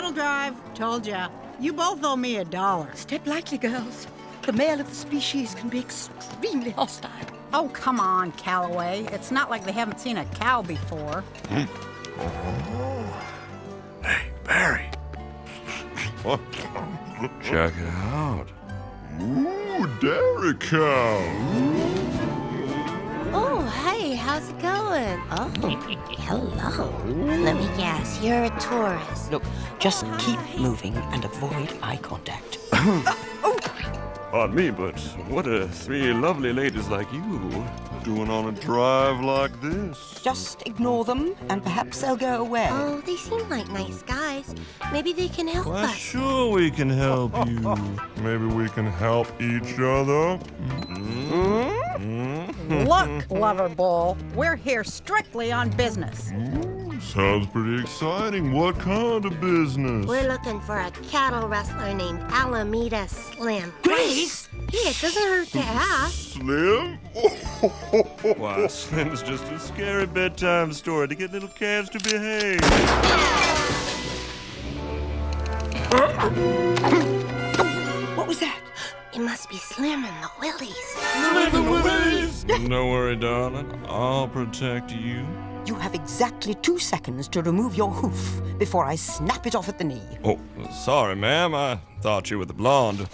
cattle drive. Told ya. You both owe me $1. Step lightly, girls. The male of the species can be extremely hostile. Oh, come on, Calloway. It's not like they haven't seen a cow before. Hey, Barry. What? Check it out. Ooh, dairy cow. Oh, hey, how's it going? Oh, hello. Let me guess, you're a tourist. Look, just keep moving and avoid eye contact. Pardon me, but what are three lovely ladies like you Doing on a drive like this? Just ignore them, and perhaps they'll go away. Oh, they seem like nice guys. Maybe they can help Why, us. sure we can help you. Maybe we can help each other. Look, Lover Bull, we're here strictly on business. Sounds pretty exciting. What kind of business? We're looking for a cattle rustler named Alameda Slim. Grace! Yeah, it doesn't hurt to ask. Slim? Why, Slim's just a scary bedtime story to get little calves to behave. What was that? It must be Slim and the Willies. Don't worry, darling. I'll protect you. You have exactly 2 seconds to remove your hoof before I snap it off at the knee. Oh, sorry, ma'am. I thought you were the blonde.